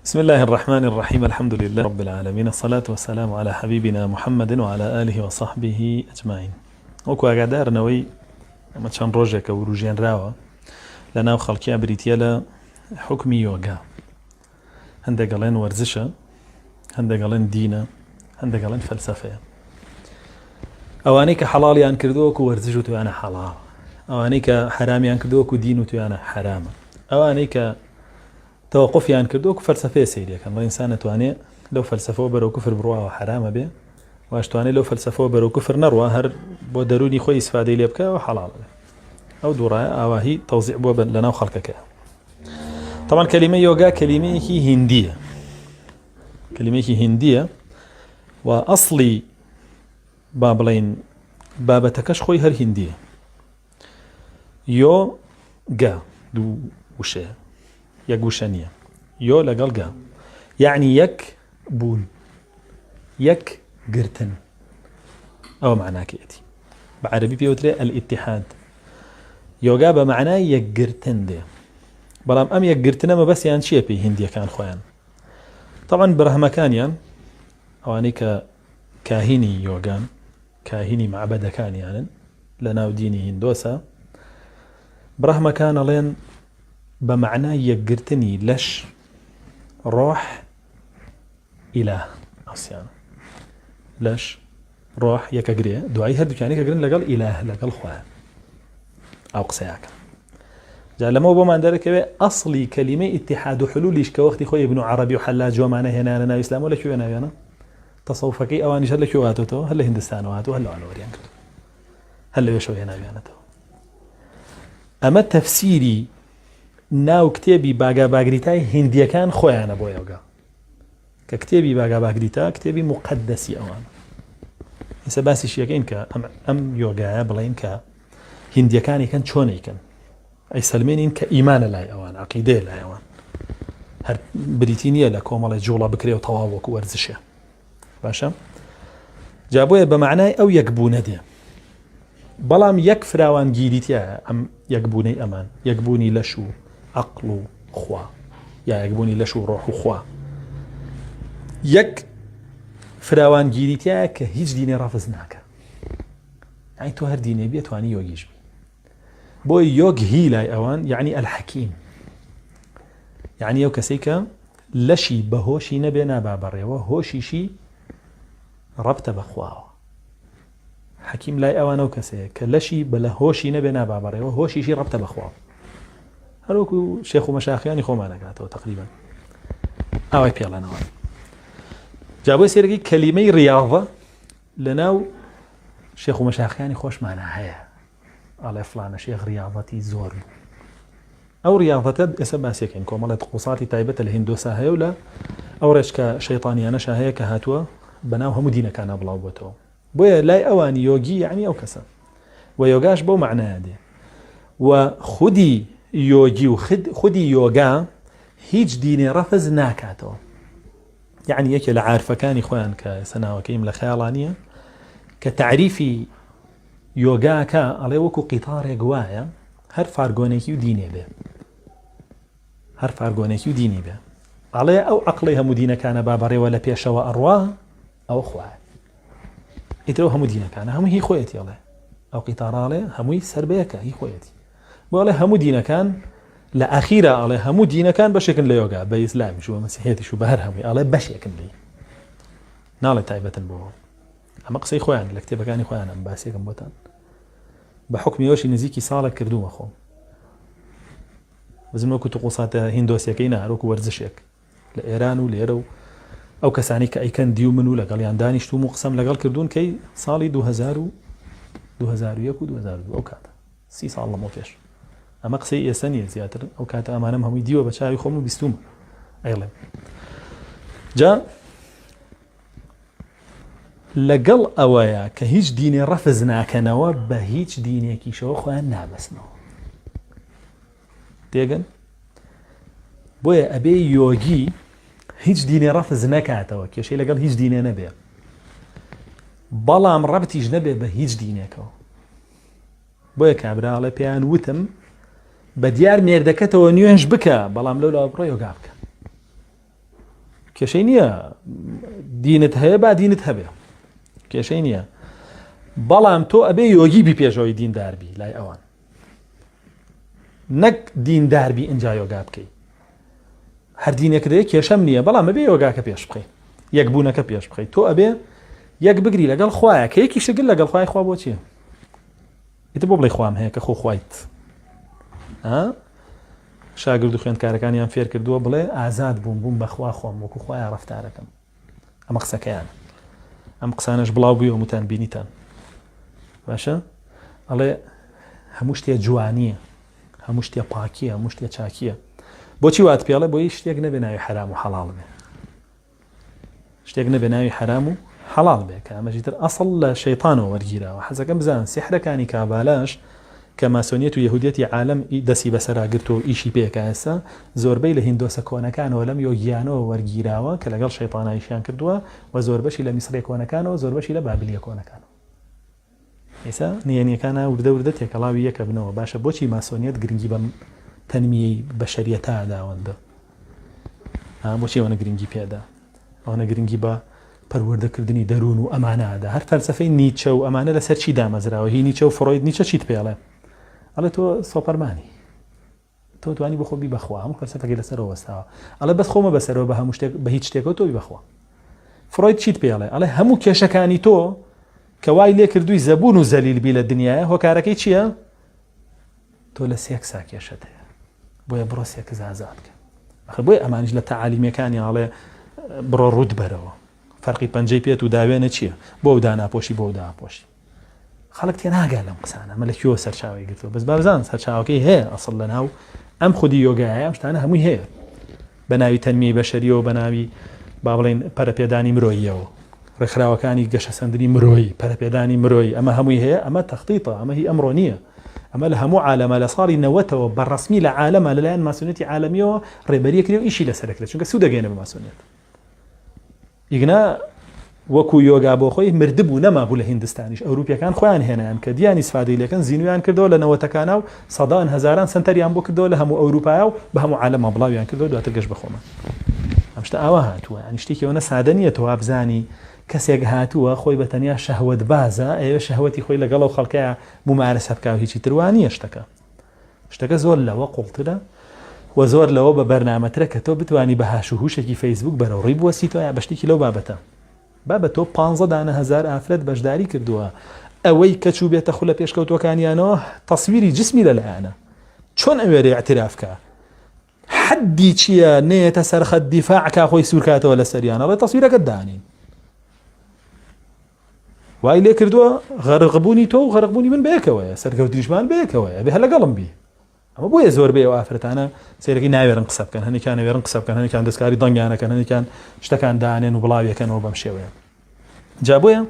بسم الله الرحمن الرحيم. الحمد لله رب العالمين، الصلاة والسلام على حبيبنا محمد وعلى آله وصحبه أجمعين. وكو أقدار نوي ما تشان روجك أو روجين راوة لنا وخلقيا بريتيالا حكمي يوغا. هنده قالين ورزشة، هنده قالين دينة، هنده قالين فلسفة. أوانيك حلالي أنكردوك ورزشتو أنا حلال، أوانيك حرامي أنكردوك ودينتو أنا حرام، أوانيك توقفي كردوك فلسفة سيريا كان الإنسان تواني لو فلسفة برو كفر برواه وحرام به، واش تواني لو فلسفة برو كفر نروى هر بودروني خوي استفادة ليبكا وحلال به أو دورا أو هي توزيع بوبا لنا وخلقك. طبعا كلمة يوغا كلمة هندية، كلمة هندية وأصلي بابلين بابتكش خوي هر هندية. يوغا دو وشي يقوشانية يو لقلقا يعني يك بون يك قرتن أو معناه كيتي بعربي بيوتري الاتحاد. يوغا بمعناه يك قرتن دي بلام أم يك قرتن ما بس يعني شيء بي هندية كان خوان. طبعا برهما كان يعني أوانيك كاهيني يوغان كاهيني معبد كان يعني لنا وديني هندوسا برهما كان لين بمعنى يقرتني لش روح إله أصيان لش روح يكقريه دعاي هدو يعني كقرين لقال إله لقال خواه أو قسياك جاء لما هو بمان ذلك أصلي كلمة اتحاد وحلوليش كوقت خوي ابن عربي وحلاج ومعنى هنا أنا إسلام ولا شو أنا تصوفك أواني هلا شو هاتو هلا هندستان وهاتو هلا على وريان هلا يشو هنا أنا أما تفسيري ناو كتابي باقا باقريتاي هندية كان خويانا بو يوغا ككتابي باقا باقريتا كتابي مقدسي اوان إسا باسي شيكين أم يوغا بلاين هندية كان شوني كان أي سلمين كإيمان لاي اوان عقيدة لاي اوان هر بريتينية لكوم الله جولا بكري وطواوك وارزشي باشا جابوه بمعنى أو يكبون دي بلام يكفراوان جيريتيا أم يكبوني أمان يكبوني لشو عقل خوا يا يكبوني لشو روح خوا يك فراوان جيريتيا كهيج ديني رافزناك يعني تو هر ديني بيت واني يوغيش بو يوغ هيلاي اوان يعني الحكيم يعني يو كسيكا لشي بهوشي نبينا بابري وهوشي شي ربط بخواه حكيم لاي اوان او كسيكا لشي بلهوشي نبينا بابري وهوشي شي ربط بخواه هلوكو شيخ ومشاخياني خو معنا قاعدوا تقريبا أوي بيلا نوع جابوا سيرقي كلمة رياضة لناو شيخ ومشاخياني خوش معنا هيا على فلان شيخ رياضتي زور أو رياضة اسم سيكين كومالة قوصاتي تايبة الهندوسا هيا ولا أو رشك شيطاني أنا شاهية كهاتوا بناوها مدينة كان بلاوبتو بويا لاي أواني يوغي يعني أو كسا ويوغاش بو معناه دي وخدي يوغي وخدي يوغا هيج ديني رفز ناكاتو يعني يكي لعارفة كان إخوان كسنة وكيم لخيالانية كتعريفي يوغا كا علي وكو قطار يقوايا هر فارغونيكيو ديني به هر فارغونيكيو ديني به علي أو عقليها مدينة كان بابري ولا بيشوا أرواه أو خواه إتروها مدينة كان هم هي خويتي علي أو قطار علي هموي سربيكا هي خويتي بوله همو دينا كان لأخيرا عليه همو دينا كان بشكل ليوغا بإسلام شو مسيحيتي شو بهر همي عليه بشكل لي نالي تايبة بو أما قصي خوان لكتابة كاني خوان أم باسي كم بوتان بحكم يوشي نزيكي صالك كردوم أخو بزمنو كنتو قوصات هندوسيا كينا روكو ورزشيك لإيرانو ليرو أو كساني كأي كان ديو منو لقال يانداني شتو مقسم لقال كردون كي صالي 2001 أو كاتا سي صال الله مو فيش أما قصي سنية زياتر أو كاتا أمانم هم يديوا بشاي خمو بيستوم أيضا جاء لقل أوايا كهيج ديني رفزنا كنوا بهيج ديني كيشو خوان نابسنا تيغن بويا أبي يوغي هيج ديني رفزنا كاتوا كيشي لقل هيج ديني نبي بلام ربطي جنبي بهيج ديني كو بويا كابرا على بيان وتم بديار ميردكته ونيونج بكا بلام لولا بريو قابك کێشەی نییە دینت هەیە با دینت هەبێ کێشەی نییە بەڵام تۆ ئەبێ یۆگی بی پێشەوەی دینداربی لای ئەوان نەک دینداربی ئەنجا یۆگا بکەی هەر دینێک دەیە کێشەم نییە بەڵام ئەبێ یۆگاکە پێش بخەی یەکبوونەکە پێش بخەی تۆ ئەبێ یەک بگری لەگەڵ خوایە کە یەکی شگل لەگەڵ خوای خوا بۆ چییە ئیتر بۆ بڵێ خوام هەیە کە خۆ خوایت شاگرد و خوێندکارەکانیان فێر کردووە بڵێ ئازاد بووم بەخوا خۆم وەکو خوایە ڕەفتارەکەم ئەمە قسەکەیان ئەم قسانەش بڵاو بووی ومتان بینیتان باشە ئەڵێ هەموو شتێ جوانیە هەموو شتێ پاکیە هەموو شتێ چاکیە بۆچی وات پێڵێ بۆی شتێک نەبێ ناوی حرام و حەڵاڵ بێ شتێک نەبێ ناوی حرام و حەڵاڵ بێ کە ئەمەژی تر ئەسڵ لە شەیطانەوە وەرگیراوە حەزەکەم بزان سیحرەکانی کابالاش کە ماسۆنیەت و یەهودیەتی عالەم دەستی بەسەراگرت و ئیشی پێکە ئێستا زۆربەی لە هیندۆسە کۆنەکانەوە لەم یۆگیانەوە وەرگیراوە کە لەگەڵ شەیطانایشیان کردووە و زۆر بەشی لە میسرێ کۆنەکانەوە زۆر بەشی لە بابلیە کۆنەکانەوە ئێستا نێنیەکانە وردە وردە تێکەڵاوی یەکە بنەوە باشە بۆچی ماسۆنیەت گرنگی بە تەنمیەی بەشەریەتە داوەندە بۆچی ئەوەنە گرنگی پێدا ئەوەنە گرنگی بە پەروەردەکردنی دەروون و ئەمانەدا هەر فەلسەفەی نیچە و ئەمانە لەسەر چی دامەزراوە هی نیچە و فڕۆید نیچە چیت پێڵێ ئەڵێ تۆ سۆپەرمانی تۆ توانی بە خۆبی بەخوا هەموو فەلسەفەکەی لەسەرەوە وەستاوە ئەڵێ بەس خۆمە بەسەرەوە بە هەموو شتێک بە هیچ شتێکەوە تۆی بەخوا فڕۆید چیت پێڵێ ئەڵێ هەموو کێشەکانی تۆ کە وای لێ کردووی زەبوون و زەلیلبی لە دنیاە هۆکارەکەی چییە تۆ لە سێکسا کێشەت هەیە بۆیە بڕۆ سێکس ئازاد بکە ئەخە بۆیە ئەمانیش لە تەعالیمەکانی ئاڵێ بڕۆ ڕوود بەرەوە فەرقی پەنجەی پێت و داوێنە چییە بۆ داناپۆشی بۆ داپۆشی خەڵک تێ ناگات لەم قسانە مە لە کوێوە سەرچاوی گرتووە بەس بابزان سەرچاوەکەی هەیە ئەسڵ لە ناو ئەم خودی یۆگایە ئەم شتانە هەمووی هەیە بە ناوی تەنمیەی بەشەریەوە بە ناوی با بڵێن پەرەپێدانی مرۆییەوە ڕێکخراوەکانی گەشەسەندنی مرۆیی پەرەپێدانی مرۆیی ئەمە هەمووی هەیە ئەمە تەختیتە ئەمە هی ئەمڕۆ نییە ئەمە لە هەموو عالەمە لە ساڵی 90ەوە بەڕەسمی لە عالەمە لەلایەن ماسۆنێتی عالەمیەوە ڕێبەریە کردی و ئیشی لەسەرەکرێت چونکە سوود دەگەێنە بە ماسۆنێت ئیگنا وەکو یۆگا بۆ خۆی مردبوو نەمابوو لە هیندستانیش ئەوروپیەکان خۆیان هێنایان کە دیانی سفادەی لەکەن زینویان کردەوە لە نەوەتەکانە و سەدان هەزاران سنتەریان بۆ کردەوە لە هەموو ئەوروپایە و بە هەموو عالەمە بڵاویان کردەوە دواتر گەشت بەخۆمە ئەم شتە ئاوا هاتووە ینی شتێکیەوە سادە نییە تۆ بزانی کەسێک هاتووە خۆی بە تەنیا شەهوەت بازە ئەوێ شەهوەتی خۆی لەگەڵ و خەڵکەیە ممارەسە بکە و هیچی تروانیە شتەکە زۆر لەوە قوڵترە و زۆر لەوە بە بەرنامەترە کە تۆ بتوانی بە هاش و هوشێکی فەیسبوک بەرەوڕی بوەسیتەوە بە شتێکی لەو بابەتە بابە تۆ 15 هزار ئافرەت بەشداری کردووە ئەوەی کە چوو بێتە خولە پێشکەوتوەکانیانەوە تەسویری جسمی لەلایەنە چۆن ئەوێرە اعترافکە حدی چییە نێتە سەرخەت دیفاعکە خۆی سوورکاتەوە لە سەریانە ڕێ تەسویرەکەت دانین وای لێ کردووە غەرقبوونی تۆ و غەرقبوونی من بەیەکەوەیە سەرکەوتیشمان بەیەکەوەیە بێ هە لەگەڵم بی ئەمە بۆیە زۆر بێ ئەو ئافرەتانە سێرەکی ناوێرن قسە بکەن هەنێکیان ناوێرن قسە بکەن هەنێکیان دەستکاری دەنگیانەکەن هەنێکیان شتەکان دانێن و بڵاویەکەنەوە بەم شێوەیە جا بۆیە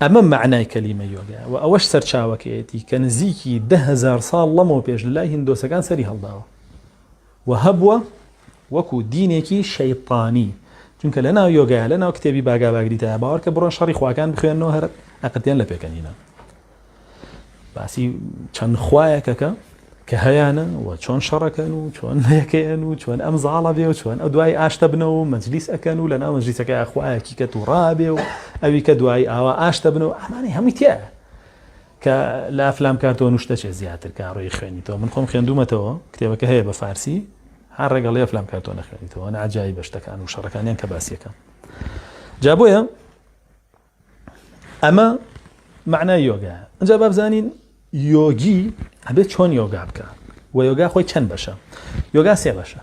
ئەمە معنای کەلیمە یۆگا و ئەوەش سەرچاوەکەیەتی کە نزیکی 10,000 ساڵ لەمەوە پێش لە لای هیندۆسەکان سەری هەڵداوە و هەبووە وەکو دینێکی شەیطانی چونکە لە ناو یۆگایە لە ناو کتێبی باگا باگریتە باوەڕ کە بڕۆن شەڕی خواکان بخوێنەوە هەر ئەقەتیان لە پێکەنینە باسی چەند خوایەکەکە کە هەیانە و چۆن شەڕەکەن و چۆن نەکەن و چۆن ئەم زاڵە بێ و چۆن ئەو دوای ئاشتە بنەوە و مەجلیس ئەکەن و لە ناو مەجلیسەکە خوایەکی کە تو ڕابێ و ئەوی کە دوای ئاوا ئاشتە بنەوە ئەمانەی هەمووی تایە کە لە ئەفلام کارتۆن و شتە چێ زیاتر کە ڕۆی خوێنیتەوە من خۆم خوێندومەتەوە کتێبەکە هەیە بە فارسی هەر ڕێگەڵی ئەفلام کارتۆن نەخوێنیتەوە نەعجایب بەشتەکان و شەڕەکانیان کە باسیەکەن جا بۆیە ئەمە معنای یۆگایە ئەنجا با بزانین یۆگی هەبێت چۆن یۆگا بکە و یۆگا خۆی چەند بەشە یۆگا 3 بەشە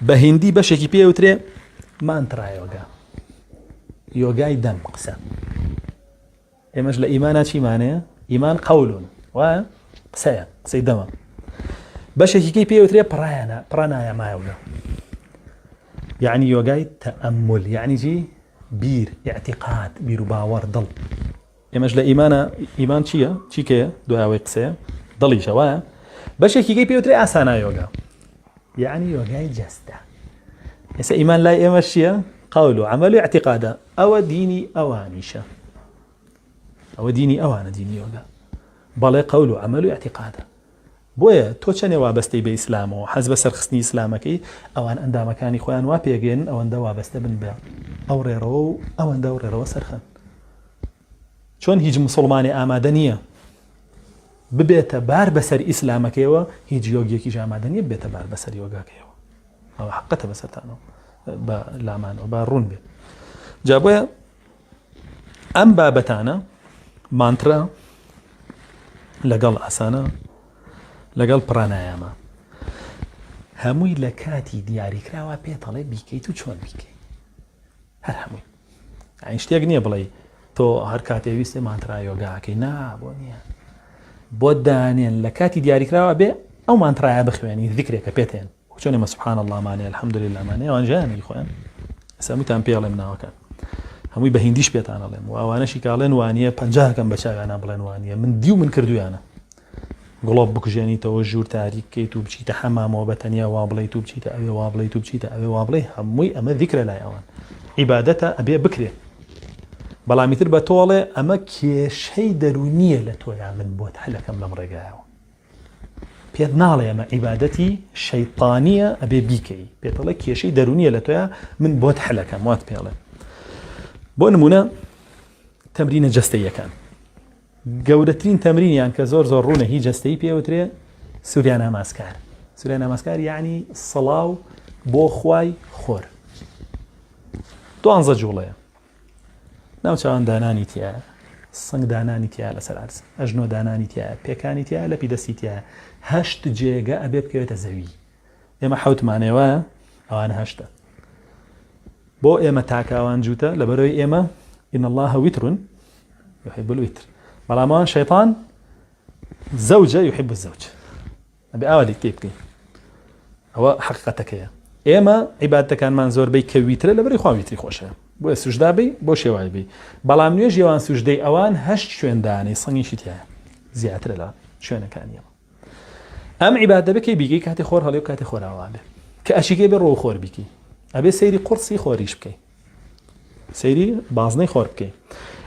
بە هیندی بەشێکی پێوترێ مانترا یۆگا یۆگای دەم قسە ئێمەش لە ئیمانە چیمانەیە ئیمان قەولون وایە قسەیە قسەی دەمە بەشێکی پێوترێ پرانایامایۆگا یعنی یۆگای تەئەمول یعنی چی بیر اعتقاد بیر و باوەڕ دڵ ئێمەش لە ئیمان چییە چیکەیە دوایەوەی قسەیە دڵیشە وایە بەشێکی پێوترێ ئاسانا یۆگا یعنی یۆگای جەستە ئێستا ئیمان لای ئێمە چییە قەول و عەمەل و اعتقادە ئەوە دینی ئەوانیشە ئەوە دینی ئەوانە دینی یۆگا بەڵێ قەول و عەمەل و اعتقادە بۆیە تۆ چەنێ وابەستەی بە ئیسلامەوە حەز بە سەرخستنی ئیسلامەکەی ئەوان ئەندامەکانی خۆیان وا پێگەن ئەوەندە وابەستە بن بێ ئەو ڕێڕەوە و ئەوەندە و ڕێڕەوە سەرخەن چۆن هیچ مسلمانی ئامادە نییە ببێتە بار بەسەر ئیسلامەکەیەوە هیچ یۆگیەکیش ئامادە نییە بێتە بار بەسەر یۆگاکەیەوە ئەوە حەقەتە بەسەرتانەوە بە لامانەوە با ڕوون بێت جا بۆیە ئەم بابەتانە مانترە لەگەڵ ئاسانە لەگەڵ پرانایامە هەمووی لە کاتی دیاریکراوە پێتەڵێ بیکەیت و چۆن بیکەیت هەر هەمووی ئەین شتێک نییە بڵێ تۆ هەر کاتێ ویستێ مانترا یۆگاکەی نا بۆ نییە بۆ دانێن لە کاتی دیاریکراوە بێ ئەو مانترایە بخوێنی ذیکرێکە پێتێن چۆن ئێمە سوبحان الله مانێ الحەمدولله مانێ ئەوان ژیانی خۆیان هەمووتان پێڵێم ناوەکان هەمووی بە هیندیش پێتانەڵێم و ئەوانەشی کاڵێن وانیە 50کەم بە چاویانە بڵێن وانیە من دیو من کردویانە گڵۆب بکوژێنیتەوە ژوور تاریک بکەیت و بچیتە حەمامەوە بە تەنیا وا بڵێیت و بچیتە ئەوێ وا بڵێیت و بچیتە ئەوێ وا بڵێ هەمووی ئەمە ذیکرە لای ئەوان عیبادەتە ئەبێ بکرێ بەڵامیتر بە تۆڵێ ئەمە کێشەی دەرونیە لە تۆیان من بۆت هەلەکەم لەم ڕێگایەوە پێت ناڵێ ئەمە عیبادەتی شەیطانیە ئەبێ بیکەی پێتەڵێ کێشەی دەرونیە لە تۆیان من بۆت هەلەکەم وات پێڵێ بۆ نمونە تەمرینە جەستەییەکان گەورەترین تەمرینیان کە زۆر زۆر ڕوونە هی جەستەیی پێوترێ سووریا ناماسکار سووریا ناماسکار یعنی سڵاو بۆ خوای خۆر 12 جوڵەیە ناوچوان دانانی تایە سنگ دانانی تایە لەسەر عەرز ئەژنۆ دانانی تایە پێکانی تایە لە پیدەستی تایە 8 جێگە ئەبێ بکەوێتە زەوی ئێمە 7 مانەوە ئەوانە 8 بۆ ئێمە تاکاوان جوتە لەبەرەوەی ئێمە إن الله وتر يحب الوتر بەڵام شەیطان زەوجە يحب الزەوج ئەبێ ئاوادی تێبکەین ئەوە حەقیقەتەکەیە ئێمە عیبادەتەکانمان زۆربەی کە ویترە لەبەری خوا ویتری خۆشە بۆ سوژدا بی بۆ شێوای بی بەڵام نوێژ ئێوان سوژدەی ئەوان 8 شوێندانەی سەنگیشی تایە زیاترە لە شوێنەکانیەوە ئەم عیبادە بکەی بیگەی کاتی خۆر هەڵێ و کاتی خۆراوا بێ کە ئەشیکەی بێ ڕۆ خۆر بیکی ئەبێ سەیری قورسی خۆریش بکەی سەیری بازنەی خۆر بکەی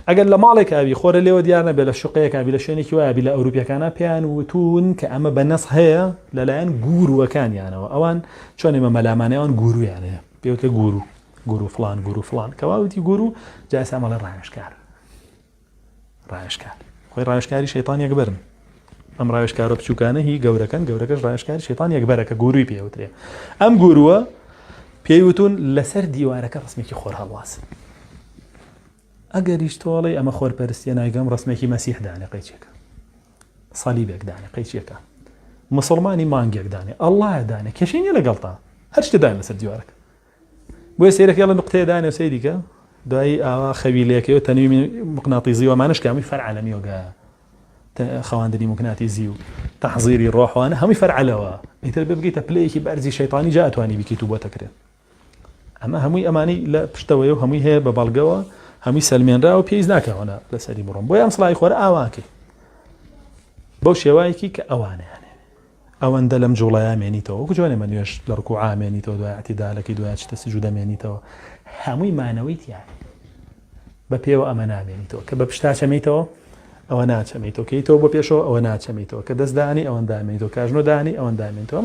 ئەگەر لە ماڵێک ئاوی خۆرە لێوە دیار نەبێ لە شوقەیەک ئاوی لە شوێنێکی وایە بی لە ئەوروپیەکانە پێیان وتون کە ئەمە بەنەس هەیە لەلایەن گوروەکانیانەوە ئەوان چۆن ئێمە مەلامانەوەن گورویان هەیە پێوتە گورو فلان کەواوتی گورو جای سامەڵە ڕایشکار خۆی ڕایشکاری شەیطان یەکبەرن ئەم ڕایشکارە بچووکانە هی گەورەکەش ڕایشکاری شەیطان یەکبەرە کە گوروی پێوترێ ئەم گورووە پێیوتون لەسەر دیوارەکە ڕسمێکی خۆر هەڵواسن ئەگەریش تۆڵی ئەمە خۆرپەرستیە نایگەم ڕسمێکی مەسیح دانێ قەیچێکە سەلیبێک دانێ قەیچێکە مسلمانی مانگێک دانێ ئەڵڵایە دانێ کێشەی نیە لەگەڵتا هەر شتێ دانێ لەسەر دیوارەکە بۆیە سەیرەکە لە نقطەیە دانێ و سەیریکە دوایی ئاوا خەویلەکەی و تەنویمی مقناطیزی وەمانش کامی فەرعەلەمی وەگە خەواندنی مقناطیزی و تەحزیری ڕۆحوانە هەمووی فەرعەلەوە ئیتر ببگەیتە پلەیەکی بەرزی شەیطانی جا ئەتوانی بیکەیت و بۆ تەکرێت ئەمە هەمووی ئەمانەی لە پشتەوەی و هەمووی هەیە بە بەڵگەوە هەمووی سەلمێنرا و پێیز ناکەوەنە لەسەری بڕۆم بۆی ئەم سڵای خۆرە ئاواکەی بەو شێوایەکی کە ئەوانیانێ ئەوەندە لەم جوڵەیە مێنیتەوە وەکو جوانێ مە نوێش لە ڕکوعا مێنیتەوە دوای ئەعتیدالەکەی دوای چتە سجودە مێنیتەوە هەمووی مانەوەی تیانێ بە پێوە ئەمە نامێنیتەوە کە بە پشتا چەمەیتەوە ئەوە ناچەمەیتەوە کەیتەوە بۆ پێشەوە ئەوە ناچەمەیتەوە کە دەستدانی ئەوەندە دامێنیتەوە کاژنۆ دانی ئەوەندە دامێنیتەوە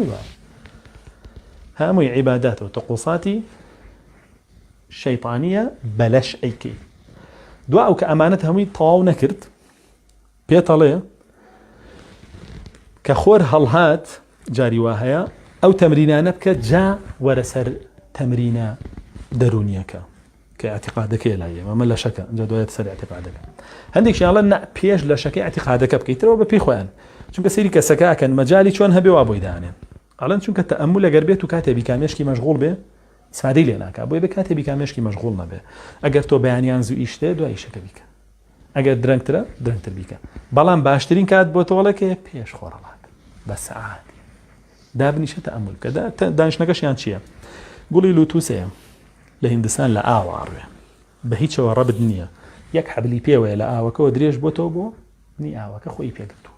هەمووی عیبادات و تەقوساتی شەیطانیە بەلەش ئەیکەی دوا ئەو کە ئەمانەت هەمووی تەواو نەکرد پێتەڵێ کە خۆر هەڵهات جاری وا هەیە ئەو تەمرینانە بکە جا وەرە سەر تەمرینە دەرونیەکە کە ئەعتیقادەکەی لایە ئەمە لە شەکە جا دوایێت سەر ئەعتیقادەکە هەندێکیانڵێن پێش لە شەکەی ئەعتیقادەکە بکەیتەوە بە پێی خۆیان چونکە سەیری کەسەکەکەن مەجالی چۆن هەبێ وا بۆی دانێن ئەڵێن چونکە تەئەممول ئەگەر بێت و کاتێ بیکامێشکی مەشغوڵ بێ سادەی لێ ناکا بۆیە بە کاتێ بیکامێشکی مەشغوڵ نەبێ ئەگەر تۆ بەیانیان زوو ئیشتێ دوای ئیشەکە بیکە ئەگەر درەنگترە درەنگتر بیکە بەڵام باشترین کات بۆ تۆڵەکەیە پێش خۆڕەڵات بە سەعات دابنیشە تەئەممول کە دانیشتنەکەشیان چییە گوڵی لوتوسەیە لە هیندستان لە ئاوا ڕوێ بە هیچەوە ڕەبت نییە یەک حەبلی پێوەیە لە ئاوەکەەوە درێژ بۆ تۆ بۆ نی ئاوەکە خۆی پێگرتو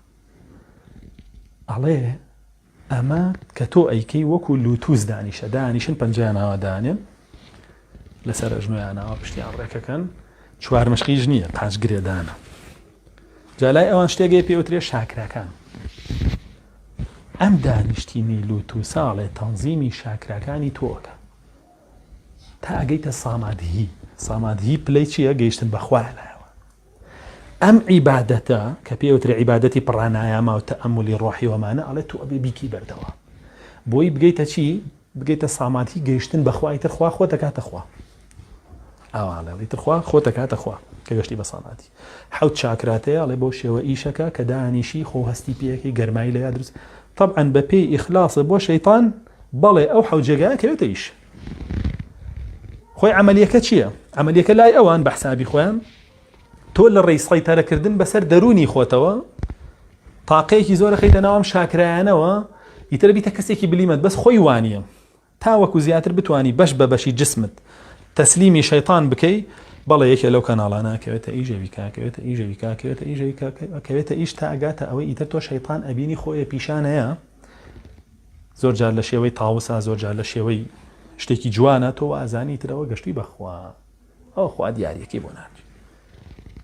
ئەڵێ ئەمە کە تۆ ئەیکەی وەکو لوتوس دانیشە دانیشن پەنجیان ئاوا دانێن لەسەر ئەژنۆیان ئاوا پشتیان ڕێکەکەن چوار مشقیش نییە پاش گرێدانە جالای ئەوان شتێگەی پێوترێ شاکراکان ئەم دانیشتینی لوت و ساڵێ تەنزیمی شاکراکانی تۆکە تا ئەگەیتە سامادهی پلەی چییە؟ گەیشتن بەخوا لایەوە. ئەم عیبادەتە کە پێوترێ عیبادەتی پڕانایەما و تەئەمولی ڕۆحی وەمانە ئەڵێ تو ئەبێ بیکی بەردەوە بۆی بگەیتە چی؟ بگەیتە سامادهی گەیشتن بەخوای تر خوا خۆ دەکاتە خوا. ئەوانەڵی ترخوا خۆ دەکاتە خوا کە گەشتی بە سامادی. حەوت چاکراتەیە ئەڵێ بۆ شێوە ئیشەکە کە دانیشی خۆ هەستی پێەکەی گەرمایی لە یا دروست. طبعا بە پێی ئیخلاسە بۆ شەیطان بەڵێ ئەو حەوت جێگایە کەوێتە ئیش. خۆی عملیەکە چییە؟ عملیەکە لای ئەوان بە حسابی خۆیان تۆ لە ڕێی سەیطرەکردن بەسەر دەرونی خۆتەوە تاقەیەکی زۆرە خەیتە ناوام شاکرایانەوە ئیتر بیتە کەسێکی بلیمت بەس خۆی وانیە تا وەکو زیاتر بتوانی بەش بە بەشی جسمت تەسلیمی شەیطان بکەی. بەڵێ یەکێ لەو کەناڵانە کەوێتە ئیژەویکەوێتە ئیش تا ئەگاتە ئەوەی ئیتر تۆ شەیطان ئەبینی خۆیە پیشانەیە زۆر جار لە شێوەی تاوسا زۆر جار لە شێوەی شتێکی جوانە تۆ ئازانی ترەوە گەشتی بەخوا ئەو خوا دیارەکەی بۆ ناچی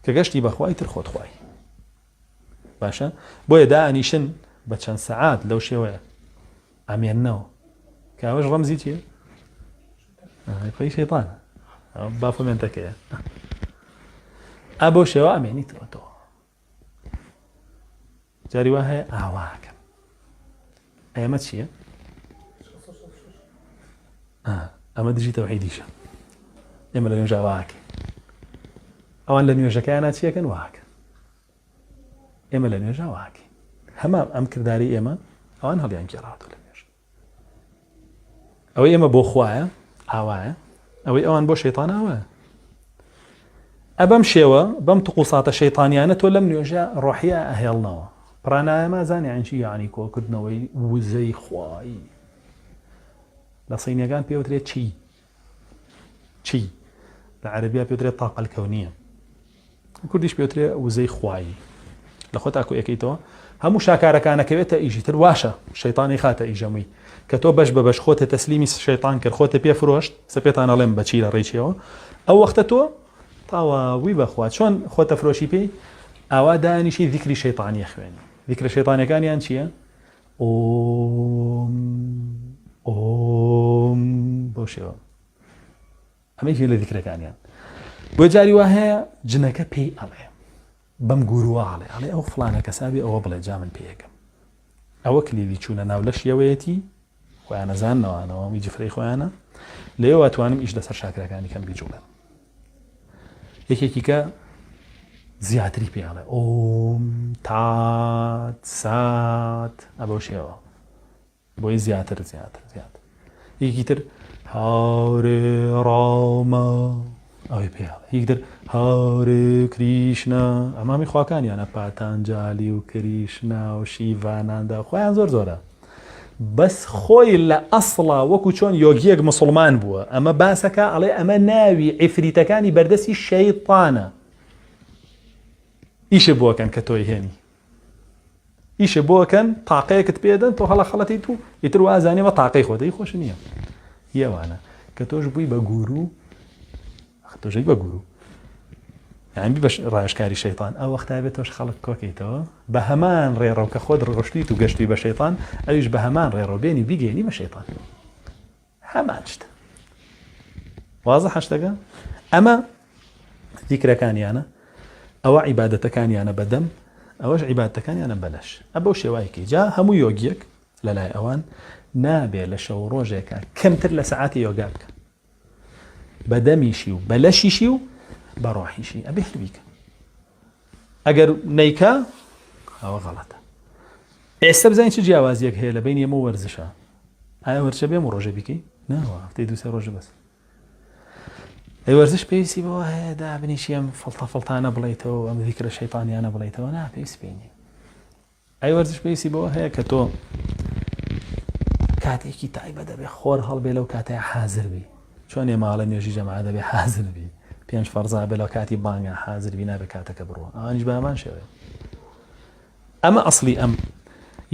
کە گەشتی بەخوای تر خۆت خوای باشە. بۆیە دائنیشن بە چەند سەعات لەو شێوەیە ئەمێننەوە کە ئەوەش ڕەمزی چیە؟ خۆی شەیطانە بافۆمێنتەکەیە ئەبۆ شێوە ئەمێنیتەوە تۆ جاری وا هەیە ئاواکەم ئەمە چییە؟ ئەمە دژی تەوحیدیشە. ئێمە لە نوێژە واکە ئەوان لە نوێژەکەیان ناچیەکەن واکە ئێمە لە نوێژە واکە هەمە ئەم کردداری ئێمە ئەوان هەڵیان گێڕاتەوە لە نوێژ ئەوەی ئێمە بۆ خوایە ئاوایە ئەوەی ئەوان بۆ شەیطان ئاوایە. ئەبەم شێوە بەم توقوساتە شەیطانیانە تۆ لەم نوێژە ڕۆحیە ئەهێڵنەوە. پڕانایەمە زانی عنچی یعنی کۆکردنەوەی وزەی خوایی لە سینەکان پێوترێت چی لە عەرەبیە پێوترێت تاقە الکەونیە کوردیش پێوترێ وزەی خوایی. لە خۆ تاکو یەکەیتەوە هەموو شاکارەکانەکەوێتە ئیژی تر واشە شەیطانی خاتە ئیژەمووی کە تۆ بەش بە بەش خۆتە تەسلیمی شەیطان کرد خۆتە پێ فرۆشت سەپێتان ئەڵێم بەچی لە ڕێچیەوە ئەو وەختە تۆ تاواوی بەخوا چۆن خۆتە فرۆشی پێی ئاوا دانیشی ذیکری شەیطانی خوێنی. ذیکرە شەیطانیەکانیان چییە؟ ئۆم بۆ شێوە ئەمەی لە ذیکرەکانیان. بۆ جاری وا هەیە جنەکە پێی ئەڵێ بەم گوروواڵێ ئەڵێ ئەو فڵانە کەسابی ئەوە بڵێ جا من پێیەکەم. ئەوە کلیلی چوونە ناو لە شێوەیەتی خۆیانە زاننەوەنەوەمی جفرەی خۆیانە لێەوە توانم ئیش لەسەر شاکرەکانی کەم بیجوڵێن. یەکێکی کە زیاتری پێڵێ ئۆم تات سات ئەبەو شێوە بۆی زیاتر یەکی تر هارێ ڕامە ئەوەی پێڵێ یەکی تر هارێ کریشنا ئەمامی خواکانیانە پاتانجالی و کریشنا و شیڤاناندا خۆیان زۆرە بەس خۆی لە ئەسڵا وەکو چۆن یۆگیەک مسلمان بووە ئەمە باسەکە ئەڵێ ئەمە ناوی عیفریتەکانی بەردەستی شەیطانە. ئیشە بۆکەن کە تۆی هێنی ئیشە بۆکەن تاقەیەکت پێدەن تۆ هەڵە خەڵەتی تو ئیتر وازانێەوە تاقەی خۆدەی خۆش نییە یەوانە کە تۆش بووی بە گورو تۆژەی بە گورو یعنی بەش ڕایشکاری شەیطان ئەو وەختای بێت تۆش خەڵک کۆکەیتەوە بە هەمان ڕێڕەو کە خۆت ڕۆشتیت و گەشتی بە شەیطان ئەویش بە هەمان ڕێڕەوبێنی بیگەێنی بە شەیطان هەمان شتە وازە حەشتەکە. ئەمە ذیکرەکانیانە ئەوە عیبادەتەکانیانە بەدەم ئەوەش عیبادەتەکانیانە بەلەش ئەبەو شێوایەکی جا هەموو یۆگیەک لەلای ئەوان نابێت لە شەو ڕۆژێکە کەمتر لە سەعاتی یۆگا بکە بەدەمیشی و بەلەشیشی و بەڕۆحیشی ئەبێ هەرویکە. ئەگەر نەیکا ئەوە غەڵەتە. ئێستا بزانین چ جیاوازیەک هەیە لە بین ئێمە و وەرزشە. ئایا وەرزشە بێم و ڕۆژە بیکەی؟ ناوە هەفتەی دوو سێ ڕۆژە بەس. ئەی وەرزش پێویستی بەوە هەیە دابنیشی ئەم فڵتانە بڵێیتەوە ئەم ذیکرە شەیطانیانە بڵێیتەوە نا پێویست پێی نییە. ئەی وەرزش پێویستی بەوە هەیە کە تۆ کاتێکی تایبەت دەبێ خۆر هەڵبێ لەو کاتەیە حازر بی چۆن ئێماڵە نوێژی جەماعە دەبێ حازر بی پێنج فەرزا بێ لەو کاتی بانگە حازر بی نابێ کاتەکە بڕوە ئەوانیش بە هەمان شێوەیە. ئەمە ئەسڵی ئەم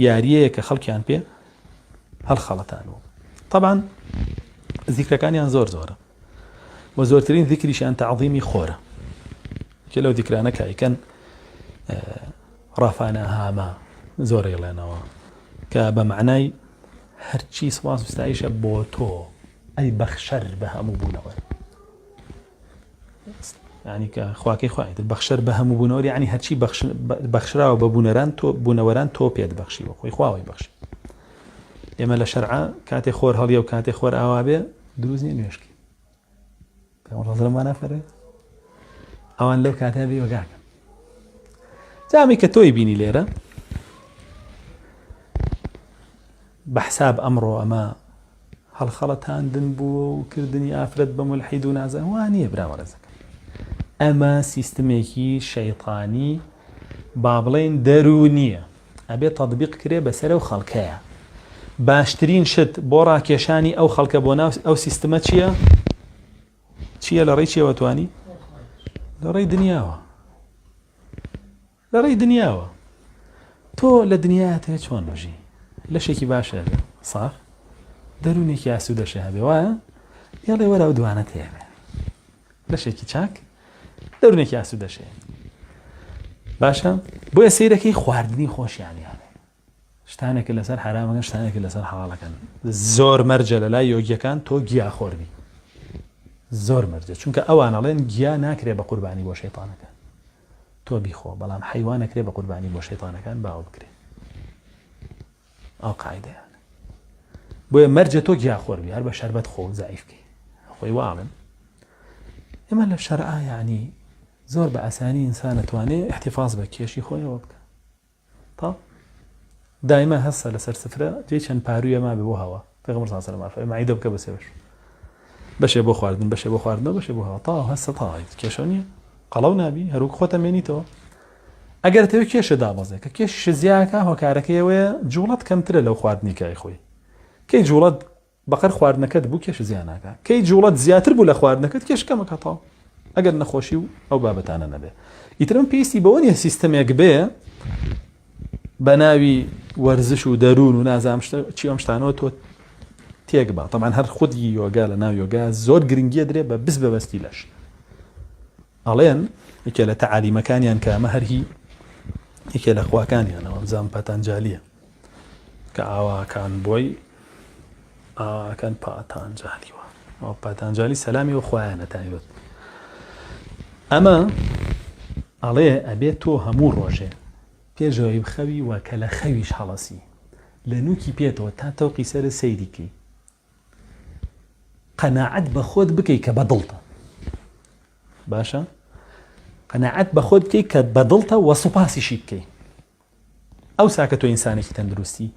یاریەیە کە خەڵکیان پێ هەڵخەڵەتانەوە. طبعا ذیکرەکانیان زۆرە و زۆرترین ذیکریشیان تەعظیمی خۆرە کە لەو ذیکرانە کایکەن ڕافانە هامە زۆر ئێڵێنەوە کە بە معنای هەرچی سوپاس و ستایشە بۆ تۆ ئەی بەخشەر بە هەموو بوونەوە، یعنی کە خواکەی خوایت بەخشەر بە هەموو بوونەوە، یعنی هەرچی بەخشراوە بە بوونەوەران تۆ پێت بەخشیوە، خۆی خواوەی بەخشی. ئێمە لە شەرعە کاتێ خۆر هەڵیە و کاتێ خۆر ئاوا بێ دروست نیە نوێشکی. پێغەمبەر ڕەزلەمان نافەرێ ئەوان لەو کاتە بێ وەگاکەن. جامی کە تۆی بینی لێرە بەحساب ئەمڕۆ ئەمە هەڵخەڵەتاندن بووە و کردنی ئافرەت بە مولحید و نازان وانە برامە ڕێزەکە. ئەمە سیستمێکی شەیطانی با بڵێن دەرونیە، ئەبێ تەطبیق کرێ بەسەر ئەو خەڵکەیە. باشترین شت بۆ ڕاکێشانی ئەو خەڵکە بۆ ناو ئەو سیستمە چییە؟ لە ڕێی چیەوە توانی؟ لە ڕێی دنیاوە. لە ڕێی دنیاوە تۆ لە دنیاتێ چۆن بژی؟ لەشێکی باشە بێ ساغ دەرونێکی ئاسوودەشە هەبێ وایە هێڵێ وەرە ئەو دوانە تێبێ لەشێکی چاک دەرونێکی ئاسوودەشێ باشە. بۆیە سەیرەکەی خواردنی خۆشیانیانێ، شتانێکە لەسەر حرامەکەن، شتانێکە لەسەر حەڵاڵەکەن. زۆر مەرجە لە لای یۆگیەکان تۆ گیاخۆربی، زۆر مەرجە، چونکە ئەوان ئەڵێن گیا ناکرێ بە قوربانی بۆ شەیطانەکان، تۆ بیخۆ، بەڵام حەیوانەکرێ بە قوربانی بۆ شەیطانەکان باوە بکرێ. ئەو قاعدەیان بۆیە مەرجە تۆ گیاخۆربی، هەر بە شەربەت خۆ زایفکەی خۆی واڵن. ئێمە لە شەرعا یعنی زۆر بە ئاسانی ئینسان ئەتوانێت احتیفاظ بە کێشی خۆیەوە بکە. تا دایما هەسە لەسەر سفرە جێ چەند پارویە ما بێ بۆ هەوا. پێغەمبەر صلی الله علیه و سلم مەعیدە بکە بە سێوەش، بەشێ بۆ خواردن، بەشێ بۆ خواردنەوە، بەشێ بۆ هەوا. تا هەسە تاڵیت کێشە نییە، قەڵەو نابی، هەروک خۆتە مێنیتەوە. ئەگەر تەوێت کێشە دابەزێ کە کێشش زیاکە هۆکارەکەیەوەیە جوڵەت کەمترە لەو خواردنی کای خۆی. کەی جوڵەت بەقەر خواردنەکەت بوو کێش زیاناکە، کەی جوڵەت زیاتر بوو لە خواردنەکەت کێش کەمەکە تاو. ئەگەر نەخۆشی و ئەو بابەتانە نەبێ. ئیترم پێویستی بەوە نیە سیستەمێک بێ بە ناوی وەرزش و دەروون و نازام چی ئەم شتانەوە تۆ تێک بە. تەمان هەر خودی یۆگا لە ناو یۆگا زۆر گرنگیە درێ بە بس بەبەستی لەش. ئەڵێن یەکێ لە تەعالیمەکانیان کە ئەمە هەرهی یەکێ لە خواکانیانەوە بزانم پاتانجالیە کە ئاواکان بۆی ئاواکان پاتانجالیوە. ئەو پاتانجالی سەلامی و خۆیانە تایبەت. ئەمە ئەڵێ ئەبێت تۆ هەموو ڕۆژێ پێشەوەی بخەوی و کە لە خەویش هەڵەسی لە نوکی پێێتەوە تا تەوقی سەر سەیریکەی قەناعەت بە خۆت بکەی کە بەدڵتە. باشە؟ قەناعەت بە خۆت بکەی کە بەدڵتە وە سوپاسیشی بکەی. ئەو ساکە تۆ ئینسانێکی تەندروستی.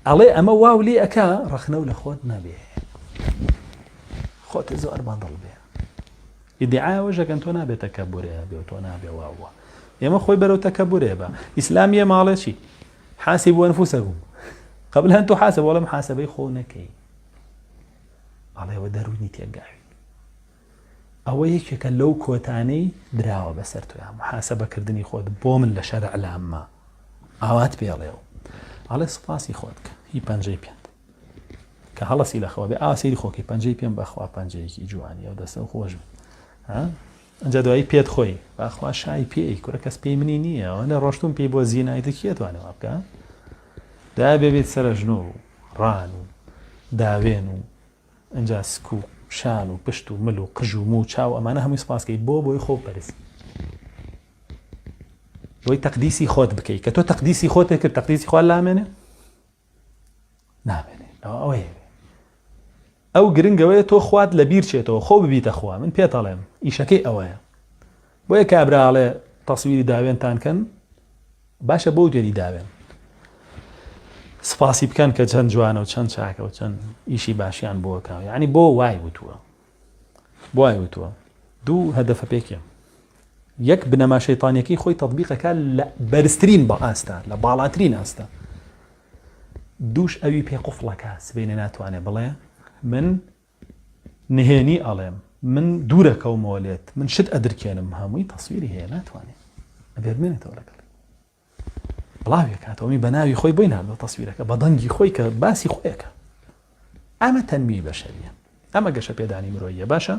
ئەڵێ ئەمە واو لێ ئەکا ڕەخنە و لە خۆت نەبێ، خۆتە زۆر بەدڵ بێ. ئیدعاوە ژەکەن تۆ نابێت تەکەبورێ بێ و تۆ نابێ واوە. ئێمە خۆی بەرەو تەکەبورێ بە. ئیسلامیە ماڵێکی حاسبوا أنفسكم قبل أن تحاسبوا ولا محاسبەی خۆ نەکەی. ئەڵێەوە دەرونی تێگاوی. ئەوە یەکێکە لەو کۆتانەی دراوە بەسەر تۆیان محاسبەکردنی خۆت بۆ من لە شەرع لامە ئاوات پێڵێەوە. ئەڵێ سوپاسی خۆت کە هی پەنجەی پێنت کە هەڵەسی لەخەوە بێ ئاسیری خۆکی پەنجەی پێم بەخوا پەنجەیەکی جوانی ئەو دەستە خۆش بن. ئەنجا دوایی پێت خۆی باخوا شای پێی کورە کەس پێی منی نییە ئەوەنە ڕۆشتم پێی بۆ زیینایەتەکیێتوانێەوە بکە دا بێت سەرە ژنۆ و ڕان و داوێن و ئەنجا سک و شان و پشت و مل و قژ و مو چاو ئەمانە هەمووی سپاسکەی بۆی خۆ پەرست بۆی تەقدیسی خۆت بکەی کە تۆ تەقدیسی خۆت کرد تەقدیسی خۆت لامێنێ نامێنێ. ئەوەیە ئەو گرنگەوەیە تۆ خوات لە بیر چێتەوە خۆ ببیتە خوا. من پێتەڵێم ئیشەکەی ئەوەیە. بۆیە کابراڵێ تەسویری داوێنتان کەن باشە بۆ دوێری داوێن سپاسی بکەن کە چەند جوانە و چەند چاکە و چەند ئیشی باشیان بۆکەوە. یعنی بۆ وای وتووە بۆ وای وتووە. دوو هەدەفە پێکێ. یەک بنەما شەیطانیەکەی خۆی تەطبیقەکە لە بەرزترین بە ئاستا لە باڵاترین ئاستا. دووش ئەوی پێ قوفڵەکە سبەینە ناتوانێ بڵێ من نهێنی ئەڵێم من دوورەکەومەوە لێت من شت ئەدرکێنم هەمووی تەسویری هەیە ناتوانێت ئەبێرمێنێتەوە لەگەڵ بڵاوێک کاتەوەمی بە ناوی خۆی بۆی ناردەوە تەسویرەکە بە دەنگی خۆی کە باسی خۆیەکە. ئەمە تەنمی بەشەریە ئەمە گەشە پێدانی مرۆییە. باشە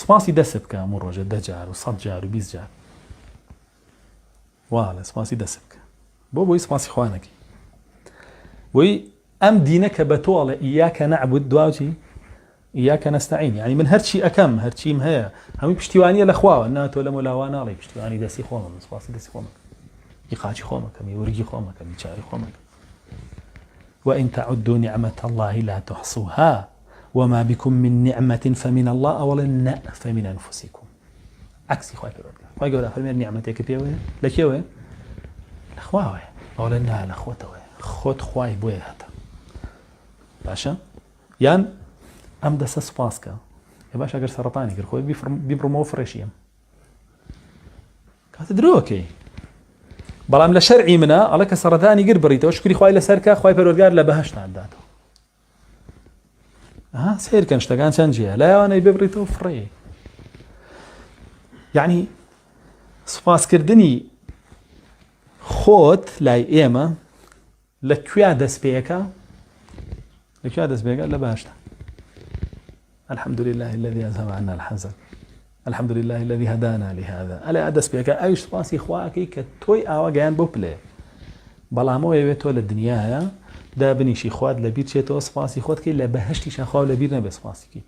سپاسی دەست بکە هەموو ڕۆژە 10 جار و 100 جار و 20 جار واڵێ سپاسی دەست بکە بۆی سپاسی خوانەکەی بوي أم دينك بتوالى إياك نعبد دواوتي إياك نستعين يعني من هرشي أكم هرشي مهيا هم بشتوانية الأخوة النات ولا ملاوانا علي بشتواني دسي خوما مصفاصي دسي خوما يقاتي خوما كم يورجي خوما كم يشاري خوما وإن تعدوا نعمة الله لا تحصوها وما بكم من نعمة فمن الله أولا فمن أنفسكم عكسي خواهي خواهي قولا فرمي نعمتك بيوه لكيوه الأخوة أولا لا الأخوة خود خواهي بويه هتا باشا يان أم دس سپاسکە يا باشا ئەگەر سەرەتانی کرد خۆی بیبڕمەوە فڕێشیم کاتە درۆکەی بەڵام لە شەرعی منە ئەڵێ کە سەرەتانی گر بڕیتەوە شکری خوای لەسەرکە خوای پەروەردگار لە بەهەشتان داتەوە سیرکەن شتەکان چەند جێە لایەوانەی ببڕیتەوە فڕێ یعنی سپاسکردنی خۆت لای ئێمە لەکوێ دەستپێکە لەکوێ دەستپێکە لە بەهەشتە الحمد لله الذي أذهب عنا الحزن الحمد لله الذي هدانا لهذا ألا أدس بك أيش سپاسی خواكي كتوي آوا جان بوبله بلامو يبتو للدنيا دا بنيشي خواد لبير شيتو سپاسی خود كي لبهشتي شخوا لبير نبي سپاسی كي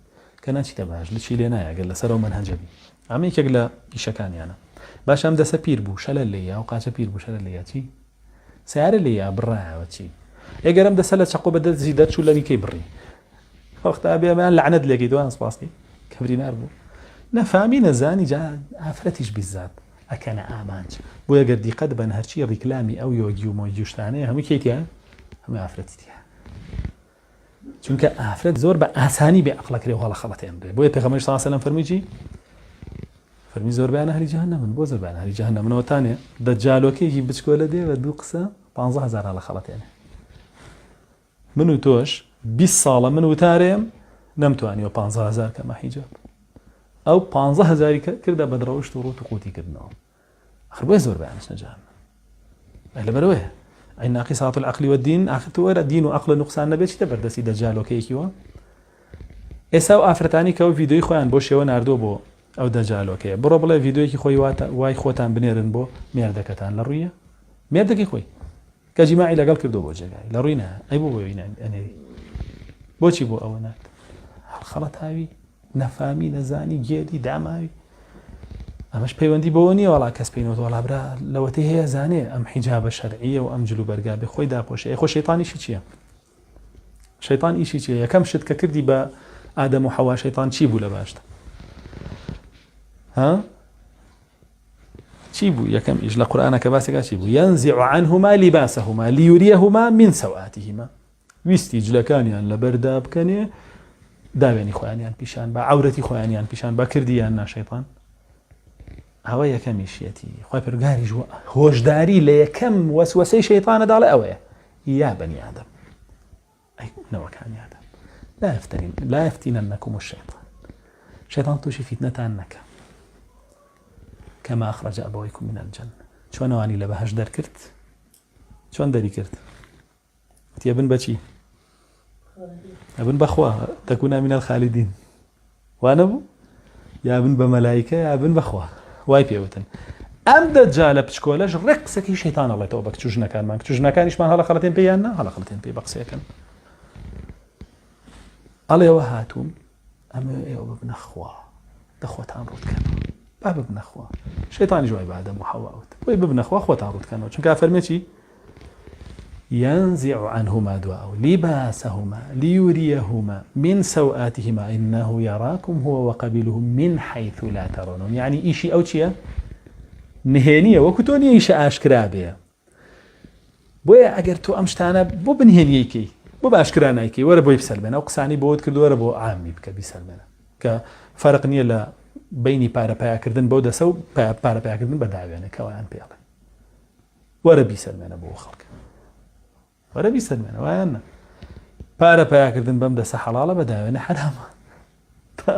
كنا شي تبهش لشي لنا قال لسرو منهج بي عمي كقلا يشكاني أنا باش أم دس بير بو شلل ليا وقاش بير بو شلل ليا شي سعر ليا برا وشي يقرم دس لا تشقو بدل زيدات شو لبي كي بري وقت أبي ما لعنت لقي دوان سباسكي كبرين أربو نفهمي نزاني جا عفرتيش بالذات أكان آمانج بويا قردي قد بن هرشي ريكلامي أو يوجيو موجوش تاني هم كيتيا هم عفرتيتيا چونك عفرت زور بأساني بعقلك ريو غلا خلطين بويا پیغمبر صلى الله عليه وسلم فرمي زور بأنا أهل جهنم بو زور بأنا أهل جهنم منو تاني دجال وكي يجيب بشكولة دي ودو قصة 15000 على خلطين منو توش 20 ساڵە من وتارێم نەمتوانی و 15000 کەمە حیجاب ئەو 15000 کردە بە درەوشت و ڕوت و قوتی کردنەوە ئەخر بۆیە زۆر بەیانش نەجانە لەبەرەوەیە ئەی ناقصات العقل والدين ئاخر وەرە دین و عقل نوقسان نەبێت چیتە بەردەستی دەجالۆکەیەکیوە ئێستا و ئافرەتانی کە ئەو ڤیدۆی خۆیان بۆ شێوە ناردۆ بۆ ئەو دەجالۆکەیە بڕۆ بڵێ ڤیدۆیەکی خۆی وای خۆتان بنێرن بۆ مێردەکەتان لە ڕوویە مێردەکەی خۆی کە جیماعی لەگەڵ کردو بۆ جێگای لە ڕووی نە ئەی بۆ بۆی ئەنێری بۆچی بۆ ئەوە نات خەڵەت هاوی نەفامی نەزانی گێری داماوی ئەمەش پەیوەندی بەوە نییە وەڵا کەس پێینەوە وەڵابرا لەوەتەی هەیە زانێ ئەم حیجابە شەرعیە و ئەم جلو بەرگا بێ خۆی داپۆشێ خۆ شەیطانیشی چییە شەیطان ئیشی چییە یەکەم شت کە کردی بە ئادەم و حەوا شەیطان چی بوو لە باشتە چی بوو یەکەم ئیش لە قورئانەکە باسێکا چی بوو ينزع عنهما لباسهما ليريهما من سوآتهما ویستی جلەکانیان لە بەردا بکەنێ داوێنی خۆیانیان پیشان بە عورەتی خۆیانیان پیشان بە کردیان ناشەیطان ئەوە یەکەمیشیەتی خۆی پەروەردگاریش هۆشداری لە یەکەم وەسوەسەی شەیطانە داڵێ ئەوەیە یا بەنی ئادەم ئەی نەوەکانی ئادەم لا يفتننكم الشيطان شەیطان تووشی فیتنەتان نەکە كما أخرج أبويكم من الجنة چۆنەوانی لە بەهەشت دەرکرد چۆن دەری کرد تێبن بەچی ئەبن بەخوا تەکونا من الخالدین وانەبوو یا بن بە مەلایکە یا بن بەخوا وای پێوتن ئەم دەجالە پچکۆلەش ڕێک قسەکەی شەیطان ئەڵێتەوە بە کچژنەکانمان کچژنەکانیشمان هەڵە خەڵەتێن پێیان نا هەڵە خەڵەتێن پێی بە قسەیەکەن ئەڵێەوە هاتووم ئەمە ئێوە ببنە خوا دەخۆتان ڕوودکەنەوە با ببنە خوا شەیطانی جوای بە ئادەم و حەواوت بۆی ببنە خوا خۆتان ڕوودکەنەوە چونکە فەرمێکی ينزع عنهما دواء لباسهما ليريهما من سوآتهما إنه يراكم هو وقبيله من حيث لا ترونهم يعني إيشي أو شيء نهێنیە وەکو تۆ نییە ئیشە ئاشکرا بێ بۆیە ئەگەر تۆ ئەم شتانە بۆ بنهێنیەکەی بۆ باشکرا نایکەی وەرە بۆی بسەلمێنە ئەو قسانی بۆت کردووەرە بۆ عامی بکە بیسەلمێنە کە فەرق نییە لە بینی پارەپایاکردن بەو دەسە و پارەپایاکردن بە داوێنە کەوایان پێڵێ وەرە بیسەلمێنە بۆ خەڵکە وەرە بیسەلمێنە وایانە پارەپایاکردن بەم دەسە حەڵاڵە بە داوێنە حرامە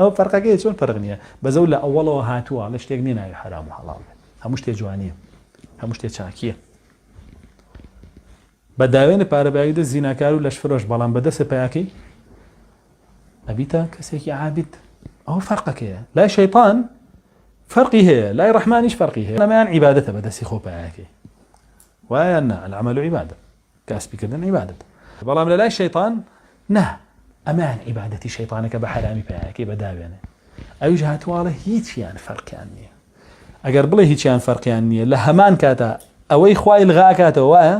ئەو فەرقەکەی چۆن فەرق نییە بەزەو لە ئەوڵەوە هاتووە لە شتێک نیە ناوی حرام و حەڵاڵ هەموو شتێ جوانیە هەموو شتێ چاکیە بە داوێنە پارەباییدە زیناکار و لەش فرۆش بەڵام بەدەسە پەیاکەی ئەبیتە کەسێکی عابد ئەو فەرقەکەیە لای شەیطان فەرقی هەیە لای ڕەحمانیش فەرقی هەیە لەمایان عیبادەتە بەدەستی خۆ پەیاکەی وایە نا العەمەل عیبادە کەسبیکردن عیبادەت بەڵام لە لای شەیطان نه ئەمان عیبادەتی شەیطانەکە بە حرامی پایەکەی بەداوێنێ ئەویش هاتوواڵە هیچیان فەرقیان نییە ئەگەر بڵێ هیچیان فەرقیان نییە لە هەمان کاتە ئەوەی خوای لغاکاتەوە وایە